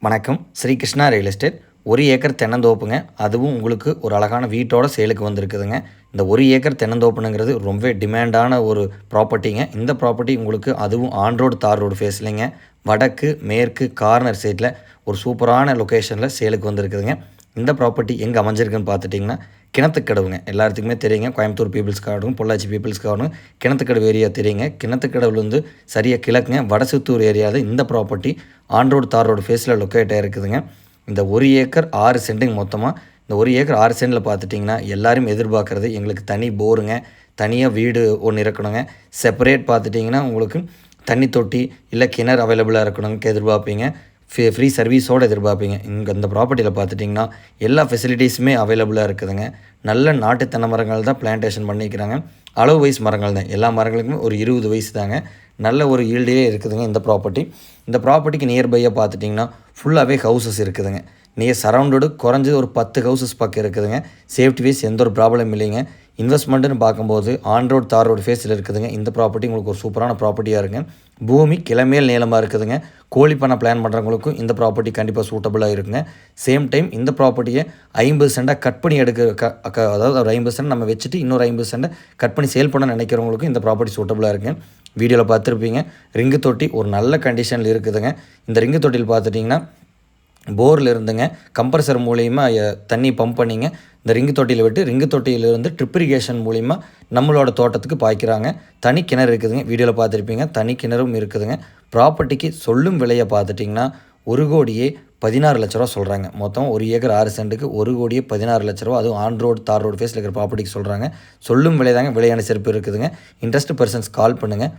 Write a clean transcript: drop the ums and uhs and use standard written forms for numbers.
வணக்கம். Shri Krishna real estate. 1 acre தென்னந்தோப்புங்க. அதுவும் உங்களுக்கு ஒரு அழகான வீட்டோட சேலுக்கு வந்திருக்குதுங்க. இந்த 1 ஏக்கர் தென்னந்தோப்புங்கிறது ரொம்பவே டிமாண்டான ஒரு ப்ராப்பர்ட்டிங்க. இந்த ப்ராப்பர்ட்டி உங்களுக்கு அதுவும் ஆன் ரோடு தார் ரோடு ஃபேஸ்லிங்க வடக்கு மேற்கு கார்னர் சைடில் ஒரு சூப்பரான லொக்கேஷனில் சேலுக்கு வந்திருக்குதுங்க. இந்த ப்ராப்பர்ட்டி எங்கே அமைஞ்சிருக்குன்னு பார்த்துட்டிங்கன்னா கிணத்துக்கடவுங்க. எல்லாத்துக்குமே தெரியுங்க. கோயம்புத்தூர் பீப்புள்ஸ்க்காகவும் பொள்ளாச்சி பீப்புள்ஸ்க்காகவும் கிணத்துக்கடவு ஏரியா தெரியுங்க. கிணத்துக்கடவுலேருந்து சரியாக கிழக்குங்க வடசுத்தூர் ஏரியாவில் இந்த ப்ராப்பர்ட்டி ஆன் ரோடு தார் ரோடு ஃபேஸில் லொக்கேட் ஆகிருக்குதுங்க. இந்த 1 ஏக்கர் 6 சென்ட்டுங்க மொத்தமாக. இந்த 1 ஏக்கர் 6 சென்ட்டில் பார்த்துட்டிங்கன்னா எல்லாரும் எதிர்பார்க்குறது எங்களுக்கு தனி போருங்க, தனியாக வீடு ஒன்று இருக்கணுங்க. செப்பரேட் பார்த்துட்டிங்கன்னா உங்களுக்கு தண்ணி தொட்டி இல்லை கிணறு அவைலபிளாக இருக்கணுங்க எதிர்பார்ப்பீங்க. ஃப்ரீ சர்வீஸோடு எதிர்பார்ப்பீங்க. இந்த ப்ராப்பர்ட்டியில் பார்த்துட்டிங்கன்னா எல்லா ஃபெசிலிட்டிஸுமே அவைலபிளாக இருக்குதுங்க. நல்ல நாட்டு தென்னை மரங்கள் தான் பிளான்டேஷன் பண்ணிக்கிறாங்க. அளவு வயசு மரங்கள் தான். எல்லா மரங்களுக்குமே ஒரு 20 வயசு தாங்க. நல்ல ஒரு ஈல்டே இருக்குதுங்க இந்த ப்ராப்பர்ட்டி. இந்த ப்ராப்பர்ட்டிக்கு நியர்பையாக பார்த்துட்டிங்கன்னா ஃபுல்லாகவே ஹவுசஸ் இருக்குதுங்க. சரௌண்டடு குறைஞ்சது ஒரு 10 ஹவுசஸ் பக்கம் இருக்குதுங்க. சேஃப்டி வைஸ் எந்த ஒரு ப்ராப்ளம் இல்லைங்க. இன்வெஸ்ட்மெண்ட்டுன்னு பார்க்கும்போது ஆன் ரோடு தார் ரோடு ஃபேஸில் இருக்குதுங்க. இந்த ப்ராப்பர்ட்டி உங்களுக்கு ஒரு சூப்பரான ப்ராப்பர்ட்டியாக இருக்குங்க. பூமி கிளமேல் நீளமாக இருக்குதுங்க. கோழி பண்ண பிளான் பண்ணுறவங்களுக்கும் இந்த ப்ராப்பர்ட்டி கண்டிப்பாக சூட்டபுளாக இருக்குங்க. சேம் டைம் இந்த ப்ராப்பர்ட்டியை 50 சென்டாக கட் பண்ணி அதாவது ஒரு 50 சென்ட் நம்ம வச்சுட்டு இன்னொரு 50 சென்ட்டை கட் பண்ணி சேல் பண்ண நினைக்கிறவங்களுக்கும் இந்த ப்ராப்பர்ட்டி சூட்டபுளாக இருக்குங்க. வீடியோவில் பார்த்துருப்பீங்க. ரிங்கு தொட்டி ஒரு நல்ல கண்டிஷனில் இருக்குதுங்க. இந்த ரிங்கு தொட்டியில் பார்த்துட்டிங்கன்னா போரில் இருந்துங்க கம்ப்ரஸர் மூலிமா தண்ணி பம்ப் பண்ணிங்க இந்த ரிங்கு தொட்டியில் விட்டு ரிங்கு தொட்டியிலிருந்து ட்ரிப் இரிகேஷன் மூலிமா நம்மளோட தோட்டத்துக்கு பாய்க்கிறாங்க. தனி கிணறு இருக்குதுங்க. வீடியோவில் பார்த்துருப்பீங்க. தனி கிணறும் இருக்குதுங்க. ப்ராப்பர்ட்டிக்கு சொல்லும் விலையை பார்த்துட்டிங்கன்னா 1,16,00,000 சொல்கிறாங்க. மொத்தம் 1 ஏக்கர் 6 சென்ட்டுக்கு 1,16,00,000. அதுவும் ஆன் ரோடு தார் ரோடு ஃபேஸில் இருக்கிற ப்ராப்பர்ட்டிக்கு சொல்கிறாங்க. சொல்லும் விலை தாங்க. விலையான சிறப்பு இருக்குதுங்க. இன்ட்ரெஸ்ட் பர்சன்ஸ் கால் பண்ணுங்கள்.